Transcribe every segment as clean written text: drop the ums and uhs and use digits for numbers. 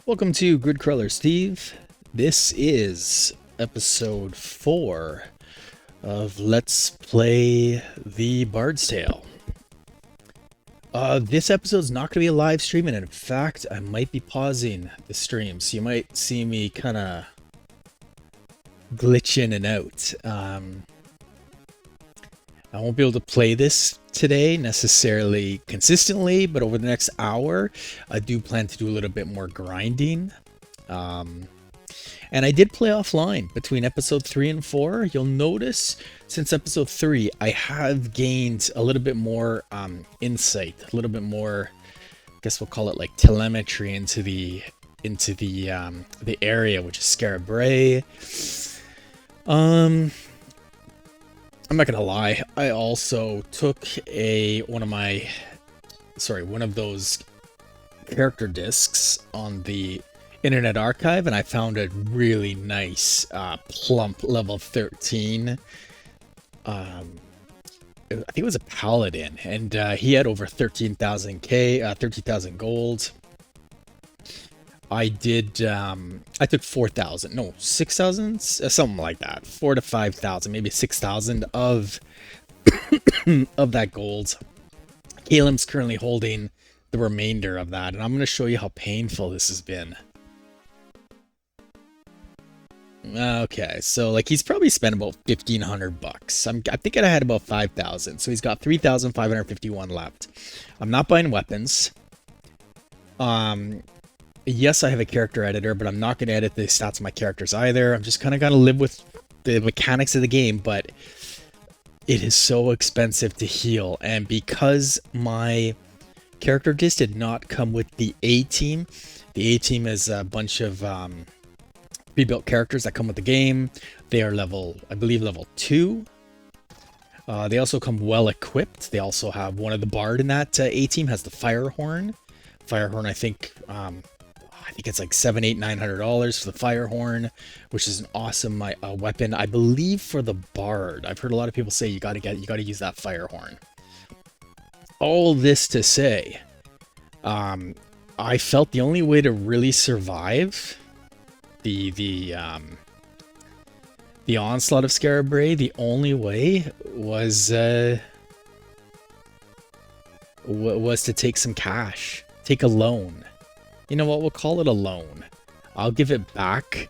Welcome to Grid Crawler Steve. This is episode 4 of Let's Play the Bard's Tale. This episode's not going to be a live stream, and in fact, I might be pausing the stream, so you might see me kind of glitch in and out. I won't be able to play this today necessarily consistently, but over the next hour, I do plan to do a little bit more grinding. And I did play offline between episode 3 and 4. You'll notice since episode 3, I have gained a little bit more insight, a little bit more, I guess we'll call it like telemetry into the area, which is Skara Brae. I'm not gonna lie, I also took one of those character discs on the Internet Archive, and I found a really nice plump level 13. I think it was a paladin, and he had over 13,000 gold. I took 4,000, no, 6,000, something like that, 4 to 5,000, maybe 6,000 of of that gold. Caleb's currently holding the remainder of that, and I'm going to show you how painful this has been. Okay, so like he's probably spent about 1,500 bucks. I think I had about 5,000, so he's got 3,551 left. I'm not buying weapons. Yes, I have a character editor, but I'm not going to edit the stats of my characters either. I'm just kind of going to live with the mechanics of the game, but it is so expensive to heal. And because my character disc did not come with the A-team is a bunch of pre-built characters that come with the game. They are I believe level 2. They also come well equipped. They also have one of the Bard in that A-team has the fire horn. Fire horn, I think it's like $700, $900 for the fire horn, which is an awesome weapon. I believe for the Bard, I've heard a lot of people say you got to use that fire horn. All this to say, I felt the only way to really survive the onslaught of Skara Brae, the only way was to take some cash, take a loan. You know what? We'll call it a loan. I'll give it back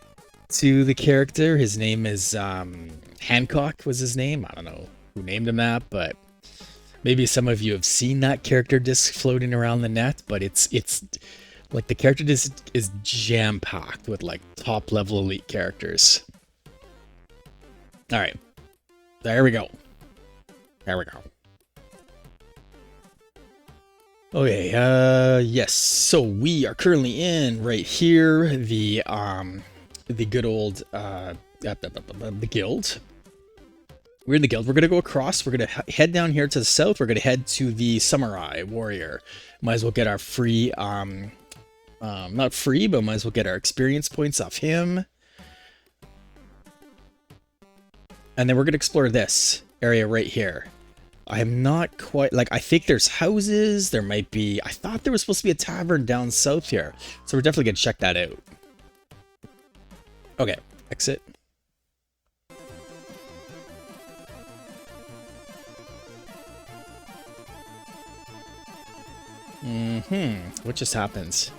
to the character. His name is Hancock was his name. I don't know who named him that, but maybe some of you have seen that character disc floating around the net. But it's like the character disc is jam-packed with like top-level elite characters. All right, there we go. There we go. Okay, yes, so we are currently in right here, the good old, the guild. We're in the guild. We're going to go across. We're going to head down here to the south. We're going to head to the samurai warrior. Might as well get our free, not free, but might as well get our experience points off him. And then we're going to explore this area right here. I am not quite, like, I think there's houses, there might be, I thought there was supposed to be a tavern down south here, so we're definitely going to check that out. Okay, exit. What just happens?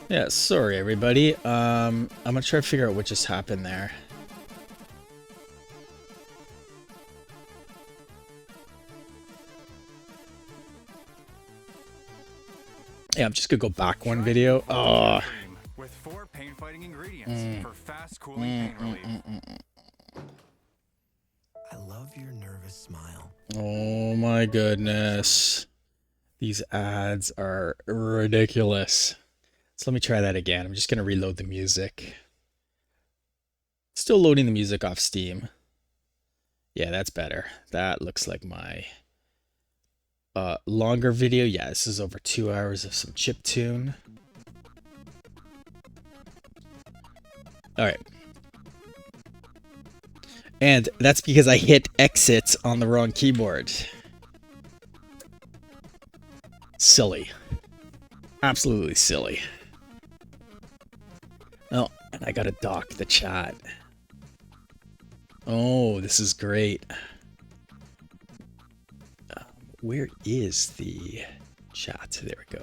Yeah, sorry everybody. I'm gonna try to figure out what just happened there. Yeah, I'm just gonna go back one video. Oh. With 4 pain fighting ingredients for fast cooling pain relief. I love your nervous smile. Oh my goodness. These ads are ridiculous. So let me try that again. I'm just going to reload the music. Still loading the music off Steam. Yeah, that's better. That looks like my longer video. Yeah, this is over 2 hours of some chiptune. All right. And that's because I hit exit on the wrong keyboard. Silly. Absolutely silly. Oh, and I gotta dock the chat. Oh, this is great. Where is the chat? There we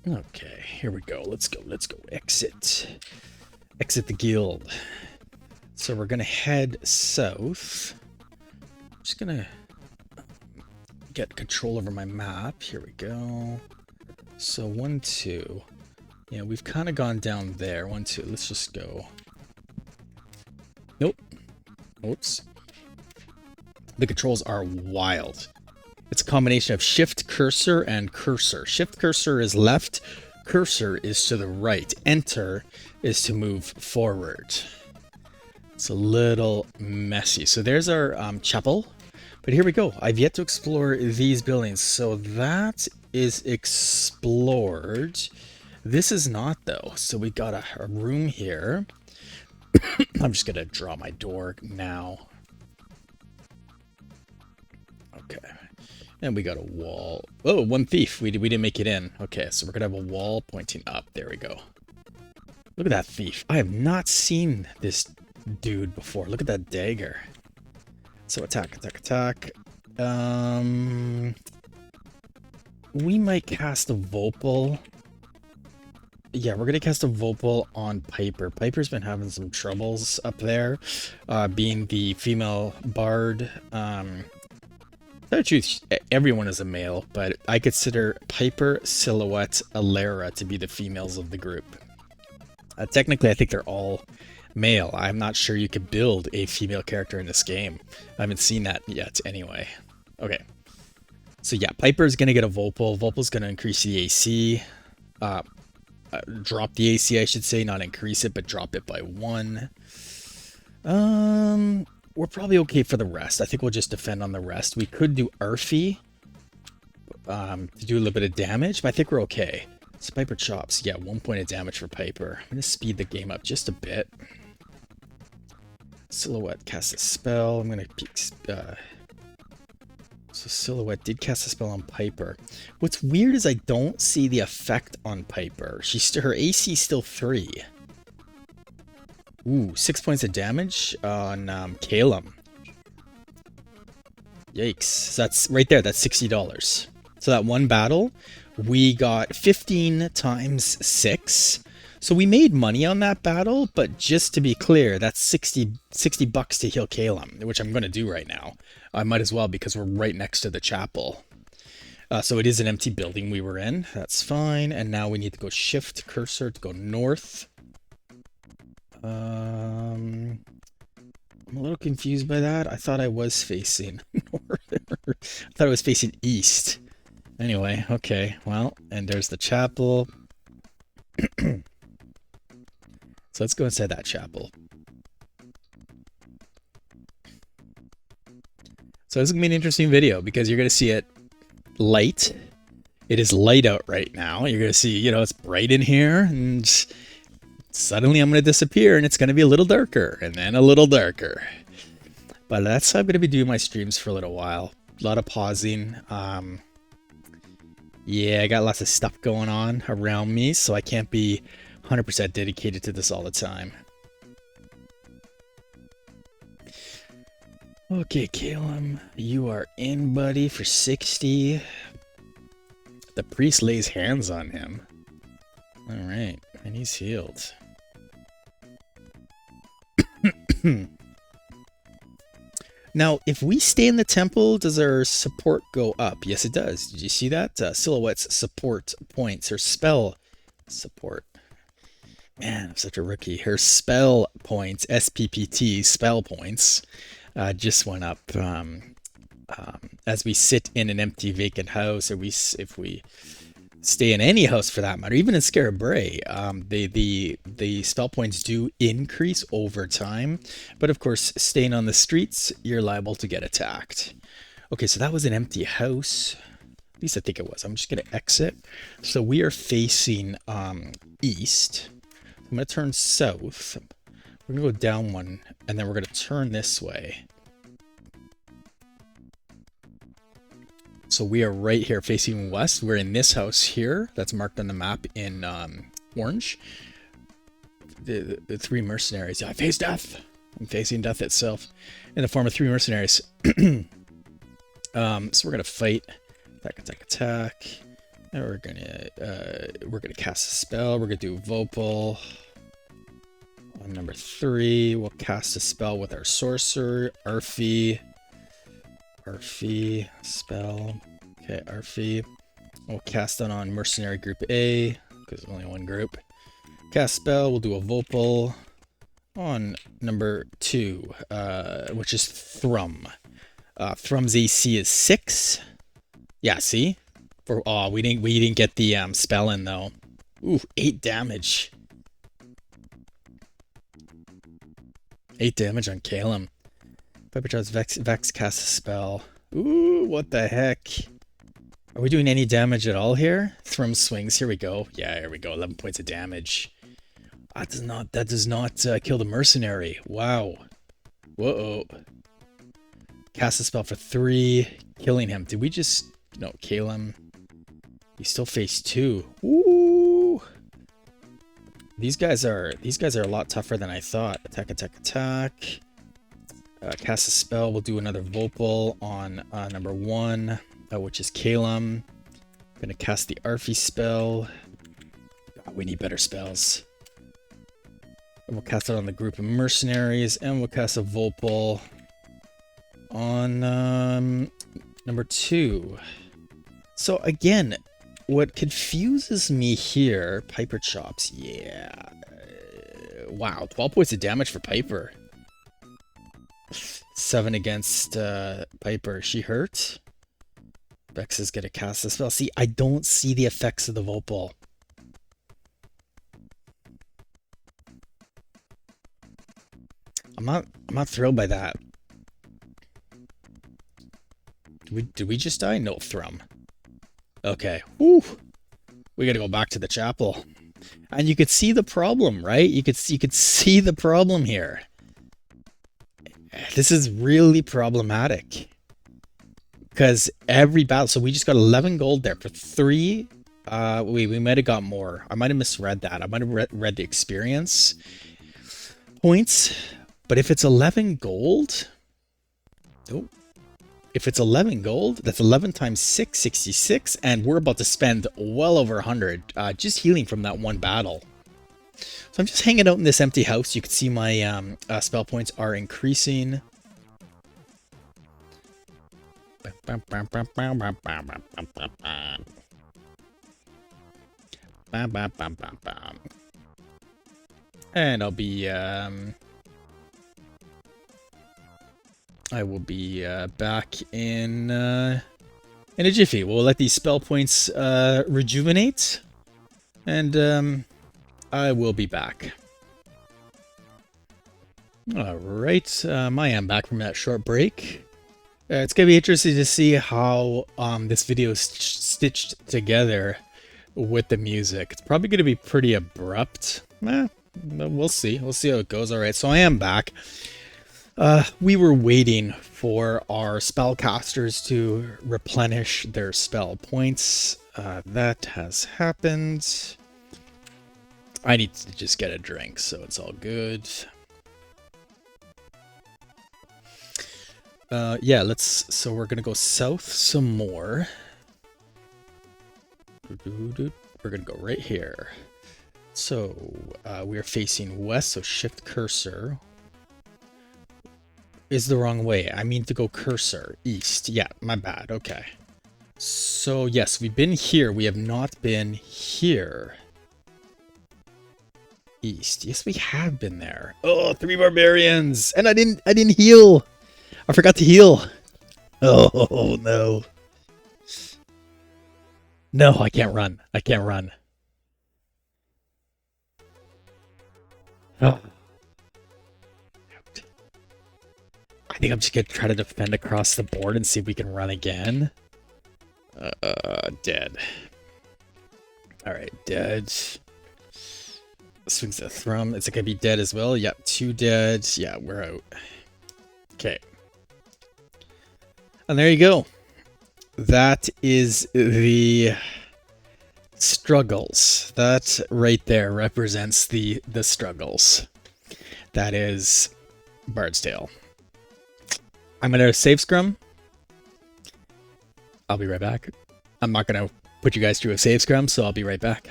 go. Okay, here we go. Let's go. Let's go. Exit. Exit the guild. So we're gonna head south. I'm just gonna get control over my map. Here we go. So 1, 2. Yeah, we've kind of gone down there. 1, 2. Let's just go. Nope. Oops. The controls are wild. It's a combination of shift cursor and cursor. Shift cursor is left, cursor is to the right. Enter is to move forward. It's a little messy. So there's our chapel. But here we go. I've yet to explore these buildings. So that is explored. This is not, though. So we got a room here. I'm just going to draw my door now. Okay. And we got a wall. Oh, one thief. We didn't make it in. Okay, so we're going to have a wall pointing up. There we go. Look at that thief. I have not seen this dude before. Look at that dagger. So attack, attack, attack. We might cast a Vopal. Yeah, we're going to cast a Vopal on Piper. Piper's been having some troubles up there, being the female bard. To tell the truth, everyone is a male, but I consider Piper, Silhouette, Alara to be the females of the group. Technically, I think they're all male. I'm not sure you could build a female character in this game. I haven't seen that yet anyway. Okay. So yeah, Piper's going to get a Vopal. Vopal's going to increase the AC. Drop the AC, I should say. Not increase it, but drop it by 1. We're probably okay for the rest. I think we'll just defend on the rest. We could do Arfie to do a little bit of damage, but I think we're okay. So Piper chops. Yeah, 1 point of damage for Piper. I'm going to speed the game up just a bit. Silhouette casts a spell. I'm going to peek. So Silhouette did cast a spell on Piper. What's weird is I don't see the effect on Piper. Her AC is still 3. Ooh, 6 points of damage on Calum. Yikes. So that's right there. That's $60. So that one battle, we got 15 times 6. So we made money on that battle, but just to be clear, that's 60 bucks to heal Calum, which I'm going to do right now. I might as well because we're right next to the chapel. So it is an empty building we were in. That's fine. And now we need to go shift cursor to go north. I'm a little confused by that. I thought I was facing north. I thought I was facing east. Anyway, okay. Well, and there's the chapel. So let's go inside that chapel. So this is going to be an interesting video because you're going to see it light. It is light out right now. You're going to see, it's bright in here and suddenly I'm going to disappear and it's going to be a little darker and then a little darker. But that's how I'm going to be doing my streams for a little while. A lot of pausing. Yeah, I got lots of stuff going on around me, so I can't be 100% dedicated to this all the time. Okay, Calum, you are in, buddy, for 60. The priest lays hands on him. Alright, and he's healed. Now, if we stay in the temple, does our support go up? Yes, it does. Did you see that? Silhouette's support points, her spell support. Man, I'm such a rookie. Her spell points, SPPT, spell points, just went up as we sit in an empty vacant house, or if we stay in any house for that matter, even in Skara Brae, the spell points do increase over time. But of course, staying on the streets, you're liable to get attacked. Okay, so that was an empty house. At least I think it was. I'm just going to exit. So we are facing east. I'm going to turn south. We're gonna go down one, and then we're gonna turn this way. So we are right here facing west. We're in this house here that's marked on the map in orange. The three mercenaries. I face death. I'm facing death itself in the form of three mercenaries. So we're gonna fight. Attack, attack, attack. And we're gonna cast a spell. We're gonna do Vopal. On number 3, we'll cast a spell with our sorcerer, Arfie. Arfie, spell. Okay, Arfie. We'll cast it on mercenary group A, because there's only one group. Cast spell, we'll do a Vopal on number 2, which is Thrum. Thrum's AC is 6. Yeah, see? We didn't get the spell in though. Ooh, 8 damage. 8 damage on Calum. Piper Charles Vex cast a spell. Ooh, what the heck? Are we doing any damage at all here? Thrum swings. Here we go. Yeah, here we go. 11 points of damage. That does not kill the mercenary. Wow. Whoa. Cast a spell for 3, killing him. Did we just... No, Calum. He still faced 2. Ooh. These guys are a lot tougher than I thought. Attack, attack, attack. Cast a spell. We'll do another Vopal on number 1, which is Calum. Gonna cast the Arfie spell. God, we need better spells. And we'll cast it on the group of mercenaries, and we'll cast a Vopal on number 2. So again, what confuses me here, Piper Chops, yeah. Wow, 12 points of damage for Piper. 7 against Piper. She hurt? Vex is gonna cast the spell. See, I don't see the effects of the Vopal. I'm not thrilled by that. Did we just die? No, Thrum. Okay. Woo. We gotta go back to the chapel. And you could see the problem, right? You could see the problem here. This is really problematic. Because every battle, so we just got 11 gold there for 3. We might have got more. I might have misread that. I might have read the experience points. But if it's 11 gold, oh. If it's 11 gold, that's 11 times 6, 66, and we're about to spend well over 100 just healing from that one battle. So I'm just hanging out in this empty house. You can see my spell points are increasing. And I will be back in a jiffy. We'll let these spell points rejuvenate, and I will be back. Alright, I am back from that short break. It's going to be interesting to see how this video is stitched together with the music. It's probably going to be pretty abrupt. We'll see. We'll see how it goes. Alright, so I am back. We were waiting for our spellcasters to replenish their spell points. That has happened. I need to just get a drink, so it's all good. Yeah, so we're gonna go south some more. We're gonna go right here. So, we are facing west, so shift cursor. Is the wrong way. I mean to go cursor. East. Yeah, my bad. Okay. So, yes, we've been here. We have not been here. East. Yes, we have been there. Oh, 3 barbarians! And I didn't heal! I forgot to heal! Oh, no. No, I can't run. I can't run. Oh. I think I'm just gonna try to defend across the board and see if we can run again. Dead. Alright, dead. Swings the thrum. Is it gonna be dead as well? Yep, 2 dead. Yeah, we're out. Okay. And there you go. That is the struggles. That right there represents the struggles. That is Bard's Tale. I'm gonna save scrum. I'll be right back. I'm not gonna put you guys through a save scrum, so I'll be right back.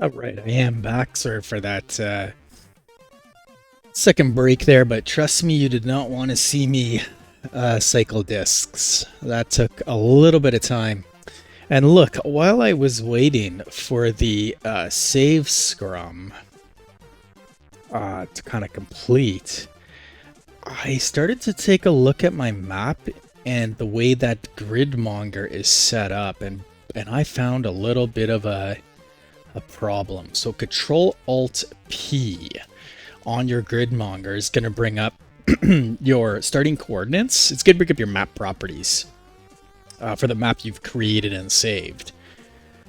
Alright, I am back. Sorry for that second break there, but trust me, you did not want to see me cycle discs. That took a little bit of time. And look, while I was waiting for the save scrum to kind of complete, I started to take a look at my map and the way that Gridmonger is set up, and I found a little bit of a problem. So Control-Alt-P on your Gridmonger is going to bring up your starting coordinates. It's going to bring up your map properties for the map you've created and saved.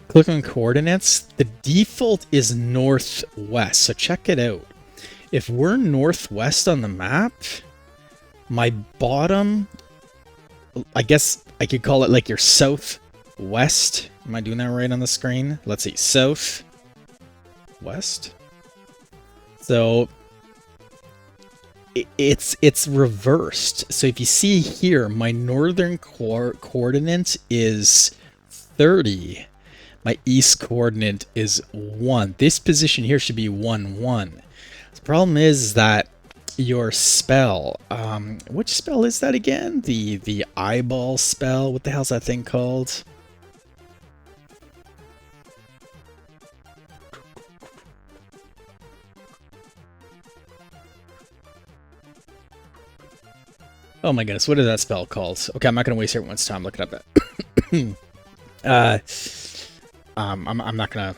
Click on coordinates. The default is northwest, so check it out. If we're northwest on the map, my bottom, I guess I could call it like your southwest. Am I doing that right on the screen? Let's see, south, west. So it's reversed. So if you see here, my northern coordinate is 30. My east coordinate is 1. This position here should be 1, 1. The problem is that your spell, which spell is that again? The eyeball spell. What the hell's that thing called? Oh my goodness, what is that spell called? Okay, I'm not gonna waste everyone's time looking up that. I'm not gonna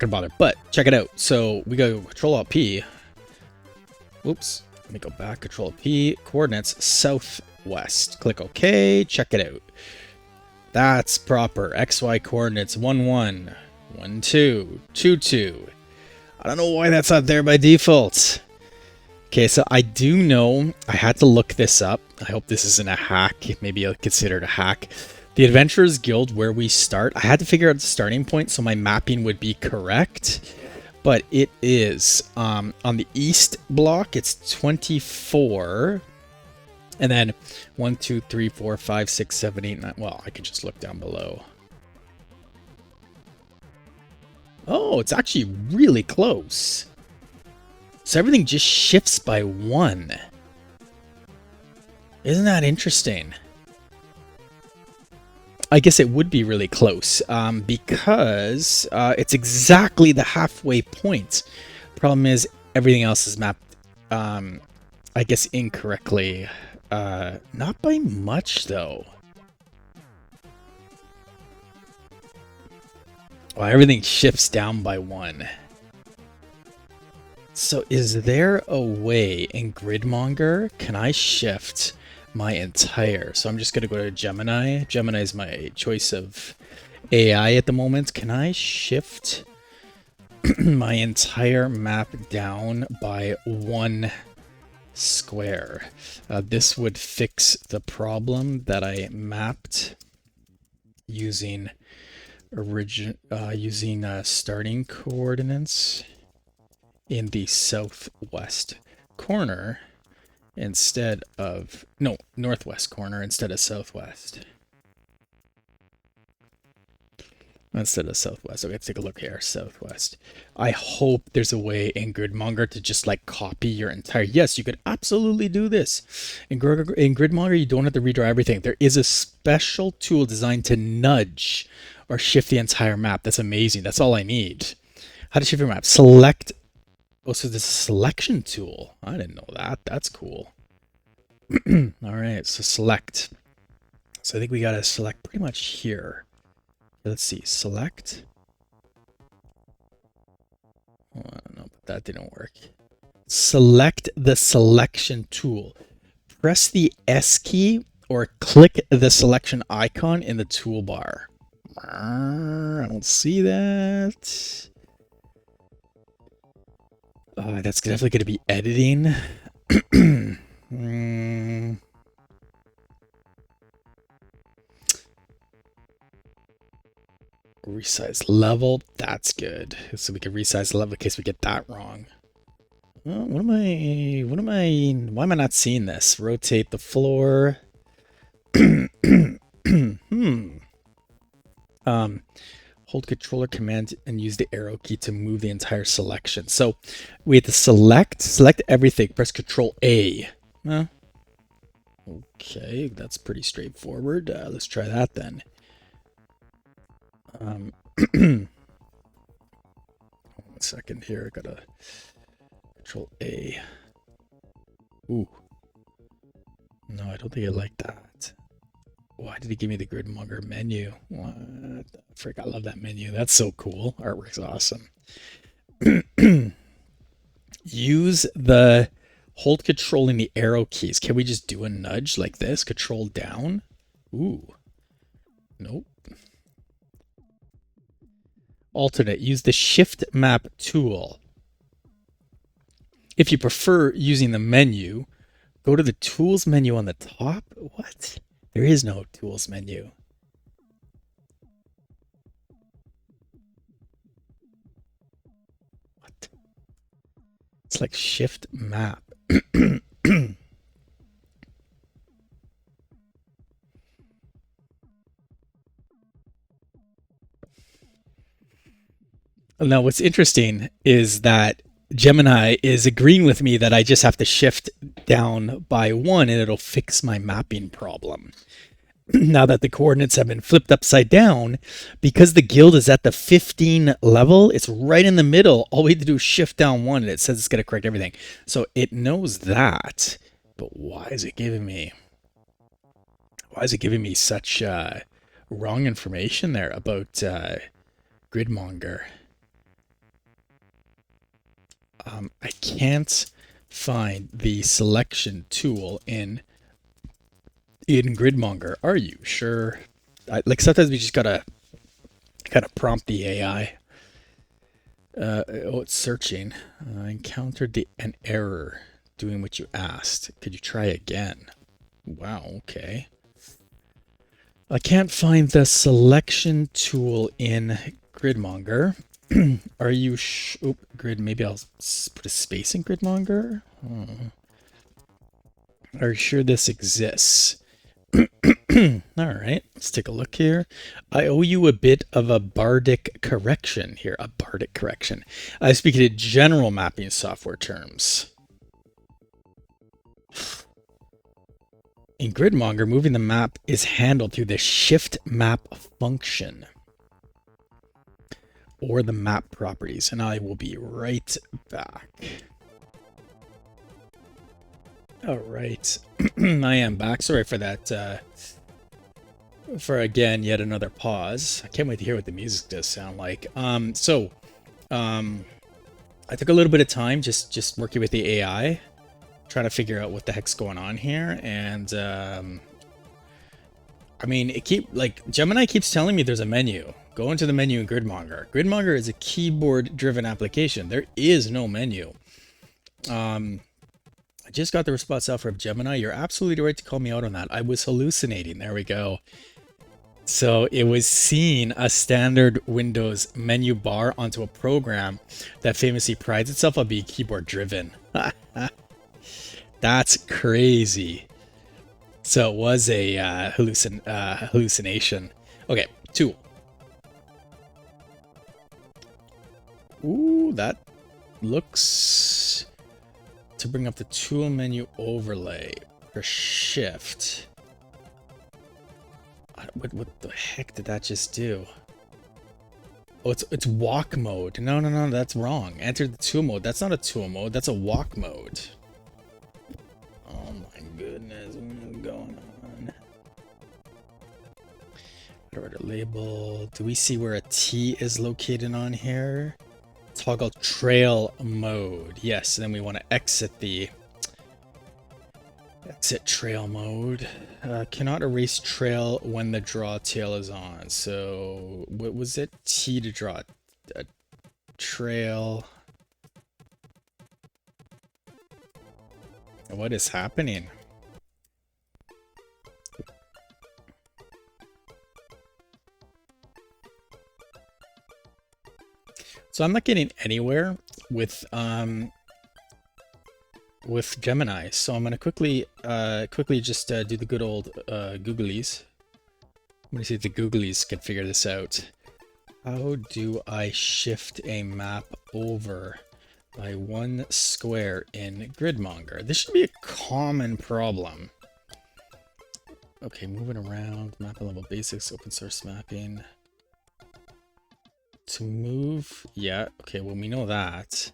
bother. But check it out. So we go Control-Alt-P. Whoops. Let me go back. Control-P. Coordinates southwest. Click OK. Check it out. That's proper. XY coordinates 1, 1, 1, 2, 2, 2. I don't know why that's not there by default. Okay, so I do know I had to look this up. I hope this isn't a hack. Maybe I'll consider it a hack. The Adventurers Guild, where we start, I had to figure out the starting point so my mapping would be correct. But it is on the east block, it's 24. And then 1, 2, 3, 4, 5, 6, 7, 8, 9. Well, I could just look down below. Oh, it's actually really close. So everything just shifts by 1. Isn't that interesting? I guess it would be really close because it's exactly the halfway point. Problem is everything else is mapped, I guess, incorrectly. Not by much, though. Well, everything shifts down by 1. So is there a way in Gridmonger, can I shift my entire... So I'm just going to go to Gemini. Gemini is my choice of AI at the moment. Can I shift my entire map down by 1 square? This would fix the problem that I mapped using starting coordinates in the southwest corner instead of... No, northwest corner instead of southwest. Instead of southwest. Okay, let's take a look here. Southwest. I hope there's a way in Gridmonger to just like copy your entire... Yes, you could absolutely do this. In Gridmonger, you don't have to redraw everything. There is a special tool designed to nudge or shift the entire map. That's amazing. That's all I need. How to shift your map? Select... Oh, so this is a selection tool. I didn't know that. That's cool. All right, so select. So I think we got to select pretty much here. Let's see, select. Oh, no, but that didn't work. Select the selection tool. Press the S key or click the selection icon in the toolbar. I don't see that. That's definitely going to be editing. Resize level. That's good. So we can resize the level in case we get that wrong. Why am I not seeing this? Rotate the floor. Hold controller command and use the arrow key to move the entire selection. So we have to select everything, press Control A. Okay, that's pretty straightforward. Let's try that then. 1 second here, I gotta Control A. Ooh. No, I don't think I like that. Why did he give me the Gridmonger menu? What the frick? I love that menu. That's so cool. Artwork's awesome. Use the hold control in the arrow keys. Can we just do a nudge like this? Control down? Ooh. Nope. Alternate. Use the shift map tool. If you prefer using the menu, go to the tools menu on the top. What? There is no tools menu. What? It's like shift map. Now, what's interesting is that Gemini is agreeing with me that I just have to shift down by 1 and it'll fix my mapping problem. Now that the coordinates have been flipped upside down, because the guild is at the 15 level, it's right in the middle. All we have to do is shift down 1 and it says it's going to correct everything. So it knows that, but why is it giving me such wrong information there about Gridmonger? I can't find the selection tool in Gridmonger. Are you sure? Like sometimes we just gotta kind of prompt the AI. Oh, it's searching. I encountered an error doing what you asked. Could you try again? Wow, okay. I can't find the selection tool in Gridmonger. Are you grid? Maybe I'll put a space in Gridmonger. Are you sure this exists? All right, let's take a look here. I owe you a bit of a bardic correction here. A bardic correction. I speak in general mapping software terms. In Gridmonger, moving the map is handled through the shift map function or the map properties, and I will be right back. All right, I am back. Sorry for that. For again, yet another pause. I can't wait to hear what the music does sound like. I took a little bit of time just working with the AI, trying to figure out what the heck's going on here, and I mean, Gemini keeps telling me there's a menu. Go into the menu in Gridmonger. Gridmonger is a keyboard-driven application. There is no menu. I just got the response out from Gemini. You're absolutely right to call me out on that. I was hallucinating. There we go. So it was seeing a standard Windows menu bar onto a program that famously prides itself on being keyboard-driven. That's crazy. So it was a hallucination. Okay, tool. Ooh, that looks to bring up the tool menu overlay. Press shift. What the heck did that just do? Oh, it's walk mode. No, that's wrong. Enter the tool mode. That's not a tool mode. That's a walk mode. Oh my goodness, what is going on? Order label. Do we see where a T is located on here? Toggle trail mode. Yes, and then we want to exit trail mode. Cannot erase trail when the draw tail is on. So what was it? T to draw a trail. What is happening? So I'm not getting anywhere with Gemini. So I'm gonna quickly just do the good old googlies. I'm gonna see if the googlies can figure this out. How do I shift a map over by 1 square in Gridmonger? This should be a common problem. Okay, moving around, map level basics, open source mapping. To move, yeah, okay, well we know that.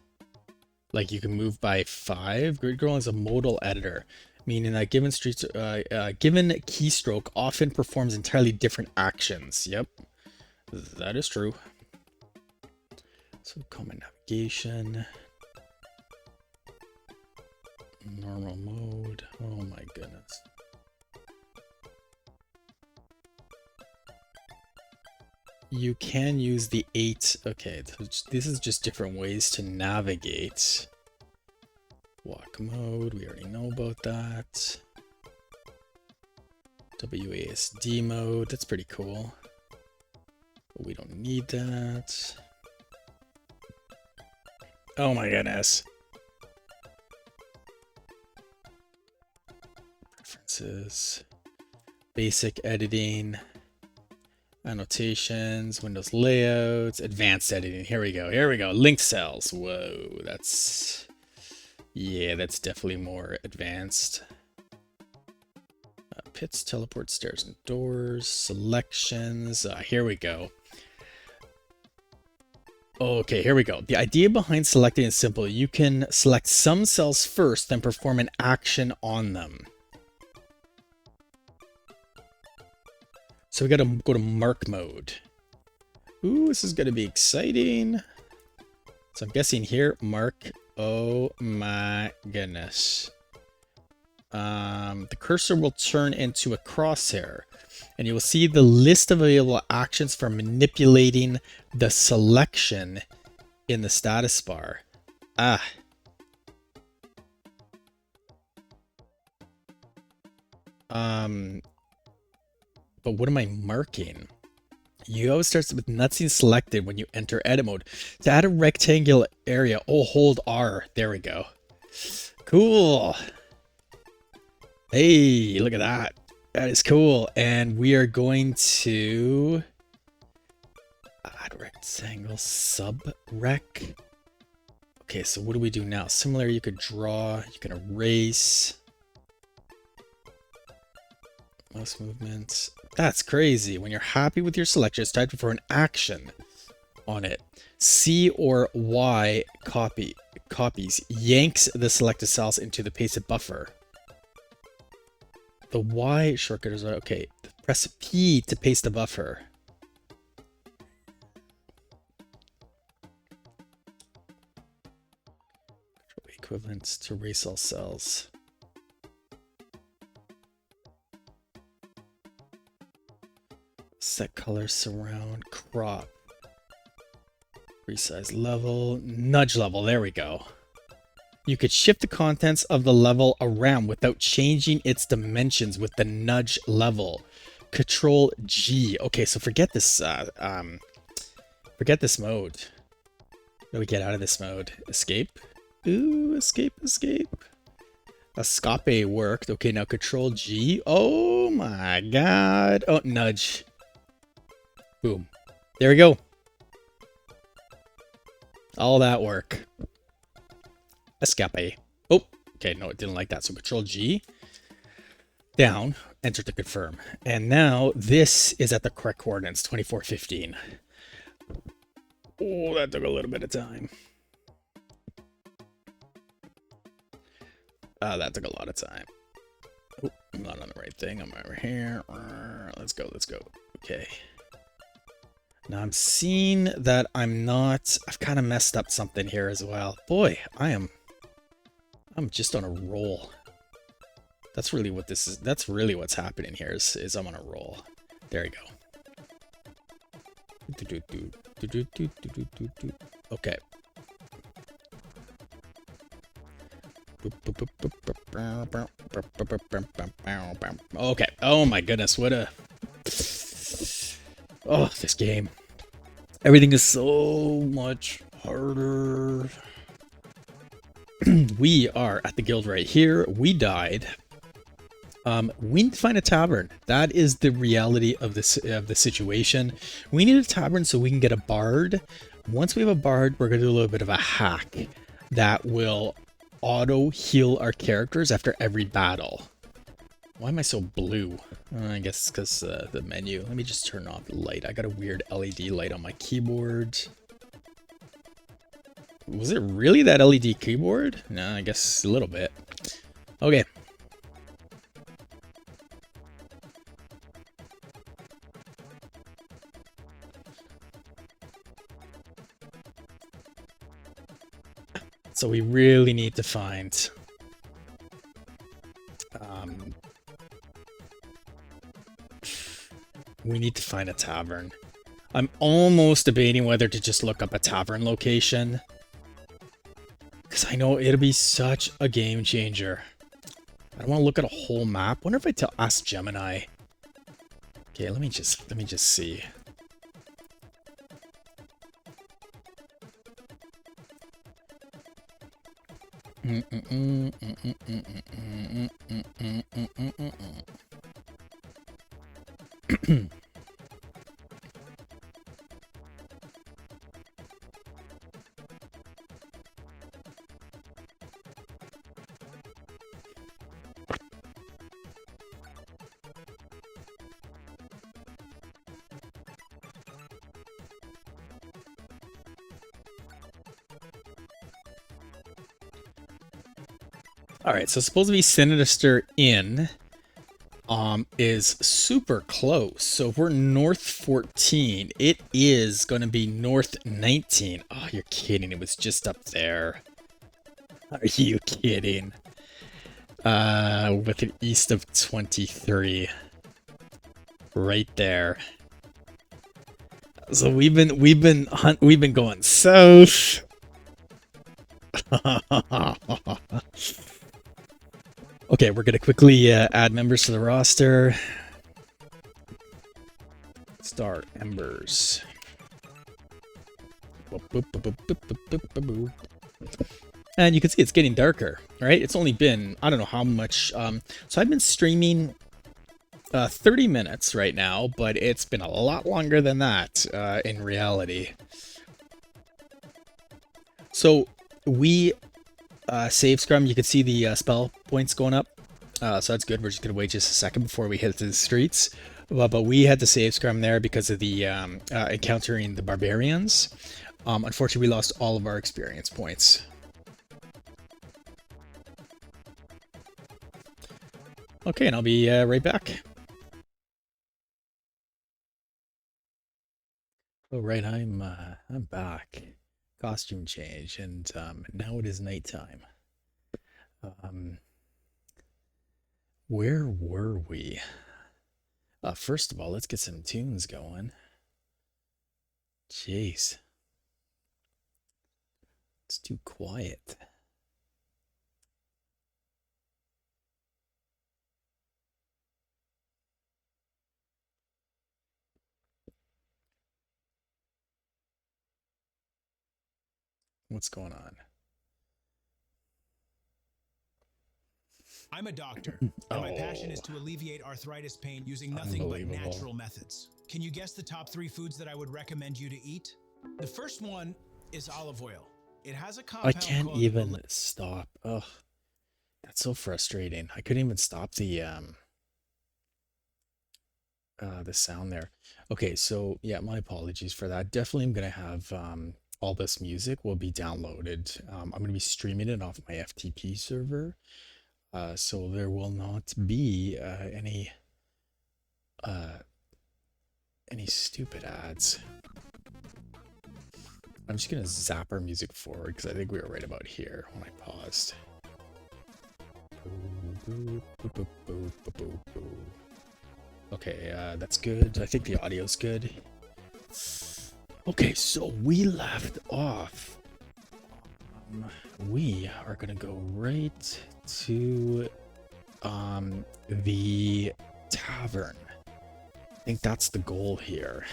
Like you can move by 5. Gridgirl is a modal editor, meaning that given keystroke often performs entirely different actions. Yep, that is true. So common navigation, normal mode. Oh my goodness. You can use the 8. Okay, this is just different ways to navigate. Walk mode, we already know about that. WASD mode, that's pretty cool. But we don't need that. Oh my goodness. Preferences. Basic editing. Annotations, Windows layouts, advanced editing. Here we go. Here we go. Linked cells. Whoa, that's... yeah, that's definitely more advanced. Pits, teleport, stairs and doors, selections. Here we go. Okay, here we go. The idea behind selecting is simple. You can select some cells first, then perform an action on them. So we gotta go to mark mode. Ooh, this is gonna be exciting. So I'm guessing here, mark. Oh my goodness. The cursor will turn into a crosshair, and you will see the list of available actions for manipulating the selection in the status bar. Ah. But what am I marking? You always start with nothing selected when you enter edit mode. To add a rectangular area, oh, hold R. There we go. Cool. Hey, look at that. That is cool. And we are going to add rectangle sub-rec. Okay, so what do we do now? Similar, you could draw, you can erase. Mouse movements. That's crazy. When you're happy with your selection, it's time for an action on it. C or Y copies yanks the selected cells into the pasted buffer. The Y shortcut is okay. Press P to paste the buffer. Equivalent to erase all cells. Set color, surround, crop. Resize level, nudge level, there we go. You could shift the contents of the level around without changing its dimensions with the nudge level. Control G. Okay, so forget this mode. How do we get out of this mode? Escape? Ooh, escape. Escape worked. Okay, now Control G. Oh my god. Oh, nudge. Boom. There we go. All that work. Escape. Oh, okay, no, it didn't like that. So Control G. Down. Enter to confirm. And now this is at the correct coordinates, 2415. Oh, that took a little bit of time. That took a lot of time. Oh, I'm not on the right thing. I'm over here. Let's go. Okay. Now I'm seeing that I've kind of messed up something here as well. Boy, I'm just on a roll. That's really what this is. That's really what's happening here is I'm on a roll. There you go. Okay. Okay. Oh my goodness, what a... Oh, this game. Everything is so much harder. We are at the guild right here. We died. We need to find a tavern. That is the reality of this of the situation. We need a tavern so we can get a bard. Once we have a bard, we're gonna do a little bit of a hack that will auto heal our characters after every battle. Why am I so blue? I guess it's because the menu. Let me just turn off the light. I got a weird LED light on my keyboard. Was it really that LED keyboard? No, I guess a little bit. Okay. So we really need to find we need to find a tavern. I'm almost debating whether to just look up a tavern location, because I know it'll be such a game changer. I don't want to look at a whole map. Wonder if I ask Gemini. Okay, let me just see. Alright, so supposedly Sinister Inn is super close. So if we're north 14, it is going to be north 19. Oh, you're kidding. It was just up there. Are you kidding? With an east of 23. Right there. So we've been going south. Okay, we're gonna quickly add members to the roster. Start embers. And you can see it's getting darker, right? It's only been, I don't know how much. So I've been streaming 30 minutes right now, but it's been a lot longer than that in reality. So we save scrum, you can see the spell points going up, so that's good. We're just gonna wait just a second before we hit the streets, but we had to save scrum there because of the encountering the barbarians. Unfortunately, we lost all of our experience points. Okay, and I'll be right back. Oh right, I'm back. Costume change, and now it is nighttime. Where were we? First of all, let's get some tunes going. Jeez. It's too quiet. What's going on? I'm a doctor, and my passion is to alleviate arthritis pain using nothing but natural methods. Can you guess the top 3 foods that I would recommend you to eat? The first one is olive oil. It has a compound I can't even stop. Ugh. That's so frustrating. I couldn't even stop the sound there. Okay, so yeah, my apologies for that. Definitely I'm gonna have all this music will be downloaded. I'm gonna be streaming it off my FTP server. So there will not be any stupid ads. I'm just gonna zap our music forward because I think we were right about here when I paused. Okay, that's good. I think the audio's good. Okay, so we left off We are gonna go right to the tavern. I think that's the goal here.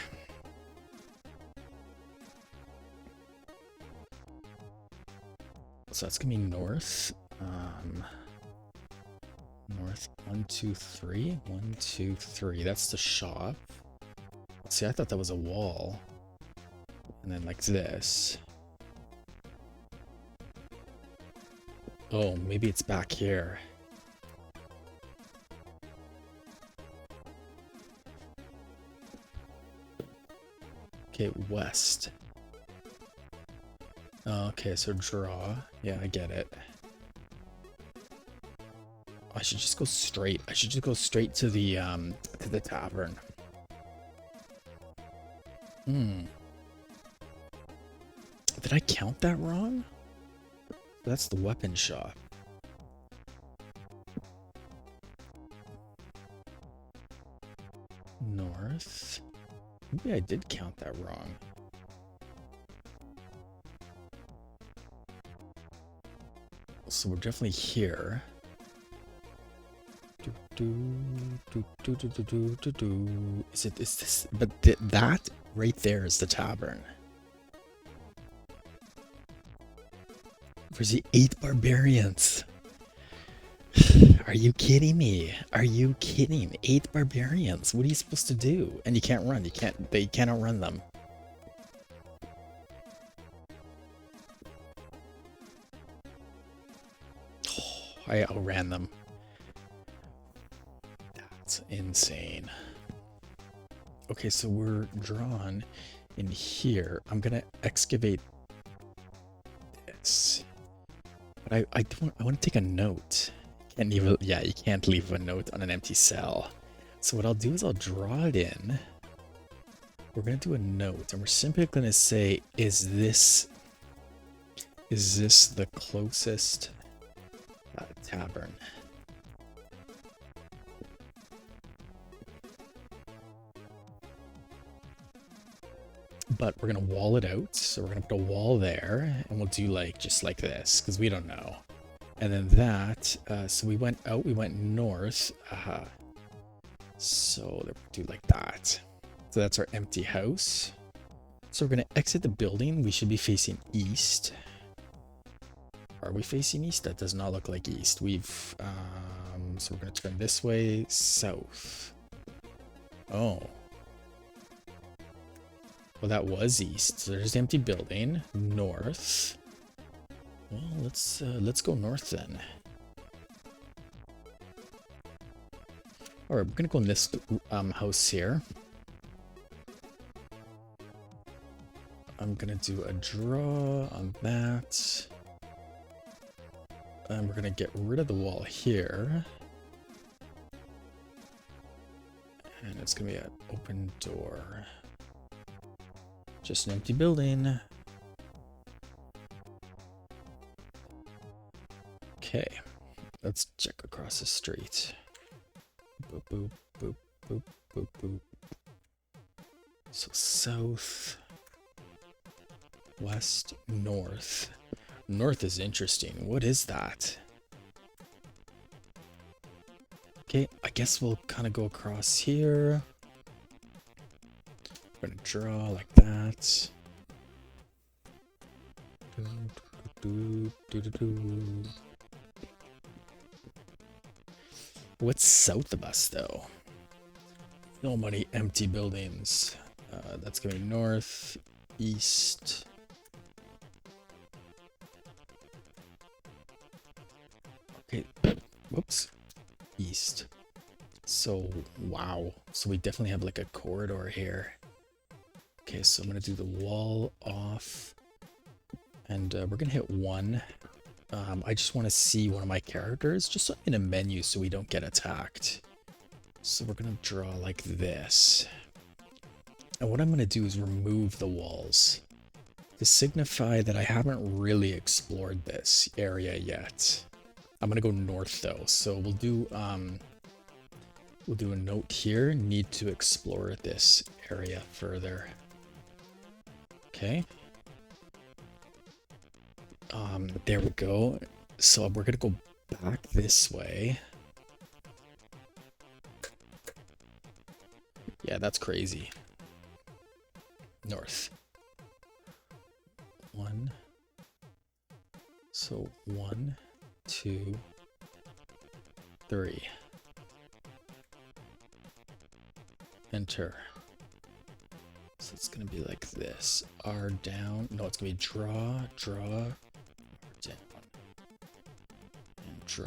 So that's gonna be north. North 1, 2, 3. 1, 2, 3. That's the shop. See, I thought that was a wall. And then like this. Oh, maybe it's back here. Okay, west. Okay, so draw. Yeah, I get it. I should just go straight. I should just go straight to the tavern. Did I count that wrong? That's the weapon shop. North. Maybe I did count that wrong. So we're definitely here. Is this? But that right there is the tavern. Where's the 8 barbarians? Are you kidding me? Are you kidding? 8 barbarians. What are you supposed to do? And you can't run. They can't outrun them. Oh, I outran them. That's insane. Okay, so we're drawn in here. I'm gonna excavate this. But I want to take a note. Yeah, you can't leave a note on an empty cell. So what I'll do is I'll draw it in. We're gonna do a note, and we're simply gonna say, is this the closest tavern? But we're gonna wall it out, so we're gonna put a wall there, and we'll do like just like this, because we don't know. And then that, so we went out, we went north. So we'll do like that. So that's our empty house. So we're gonna exit the building. We should be facing east. Are we facing east? That does not look like east. So we're gonna turn this way, south. Oh. Well, that was east. So there's the empty building. North. Well, let's go north then. All right, we're gonna go in this house here. I'm gonna do a draw on that, and we're gonna get rid of the wall here, and it's gonna be an open door. Just an empty building. Okay, let's check across the street. Boop, boop, boop, boop, boop, boop. So south, west, north. North is interesting. What is that? Okay, I guess we'll kind of go across here. We're gonna draw like that. What's south of us, though? So many empty buildings. That's gonna be north, east. Okay, whoops. East. So, wow. So we definitely have like a corridor here. Okay, so I'm gonna do the wall off. And we're gonna hit 1. I just want to see one of my characters just in a menu so we don't get attacked. So we're gonna draw like this. And what I'm gonna do is remove the walls to signify that I haven't really explored this area yet. I'm gonna go north though, so we'll do a note here. Need to explore this area further. Okay. There we go. So we're gonna go back this way. Yeah, that's crazy. North. 1. So 1, 2, 3. Enter. So it's gonna be like this. R down. No, it's gonna be draw, down. And draw.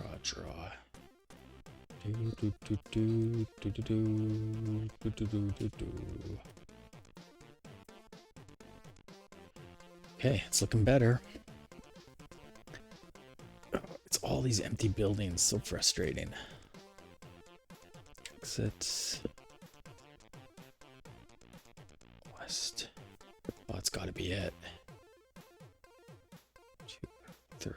Okay, it's looking better. It's all these empty buildings, so frustrating. Exit. West. Oh, it's gotta be it. 2, 3.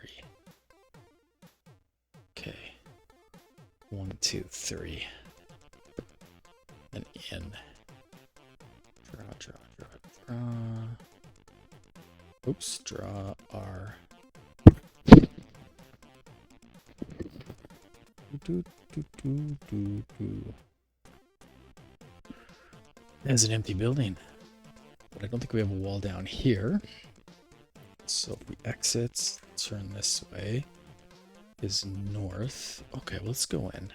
Okay. 1, 2, 3. And in. Draw. Oops, draw R. There's an empty building, but I don't think we have a wall down here. So if we exit, turn this way, is north. Okay, well, let's go in.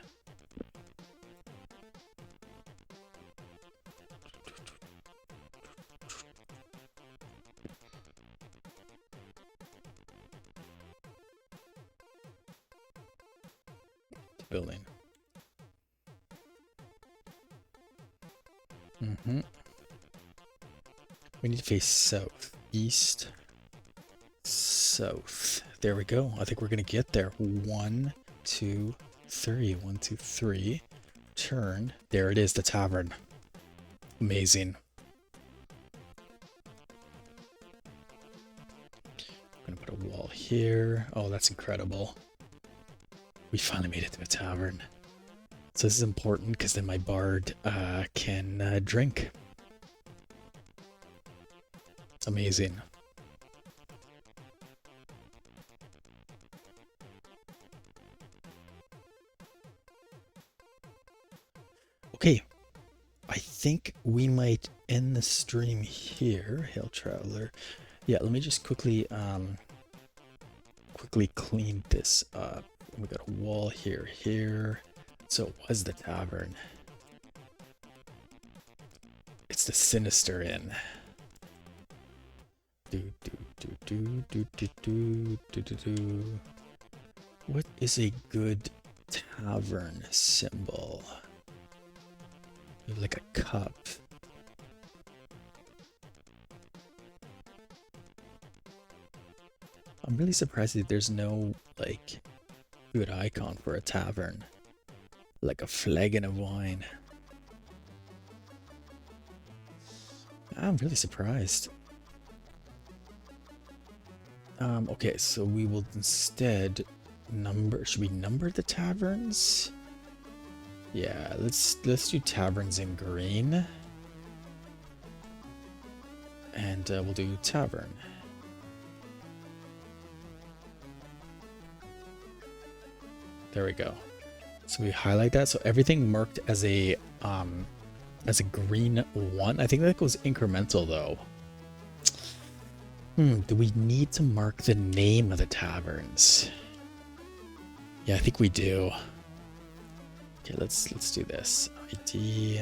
Building. We need to face south, east, south. There we go. I think we're gonna get there. 1, 2, 3. 1, 2, 3. Turn. There it is, the tavern. Amazing. I'm gonna put a wall here. Oh, that's incredible. We finally made it to a tavern. So this is important because then my bard can drink. Amazing. Okay, I think we might end the stream here, Hill Traveler. Yeah, let me just quickly clean this up. We got a wall here. So it was the tavern. It's the Sinister Inn. What is a good tavern symbol? Like a cup. I'm really surprised that there's no like good icon for a tavern. Like a flagon of wine. I'm really surprised. Okay, so we will instead should we number the taverns? Yeah, let's do taverns in green. And we'll do tavern. There we go. So we highlight that. So everything marked as a green 1. I think that goes incremental though. Do we need to mark the name of the taverns? Yeah, I think we do. Okay, let's do this. ID.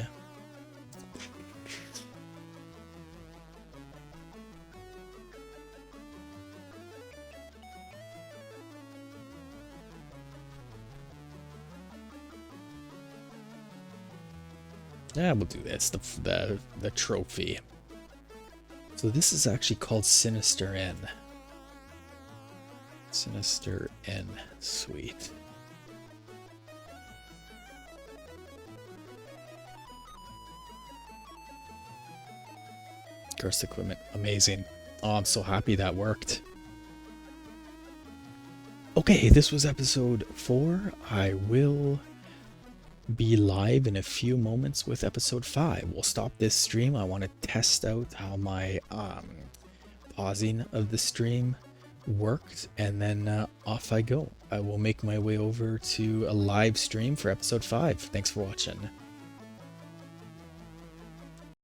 Yeah, we'll do this. The trophy. So this is actually called Sinister Inn. Sinister Inn. Sweet. Cursed equipment. Amazing. Oh, I'm so happy that worked. Okay, this was episode 4. I will be live in a few moments with episode 5. We'll stop this stream. I want to test out how my pausing of the stream worked, and then off I go. I will make my way over to a live stream for episode 5. Thanks for watching.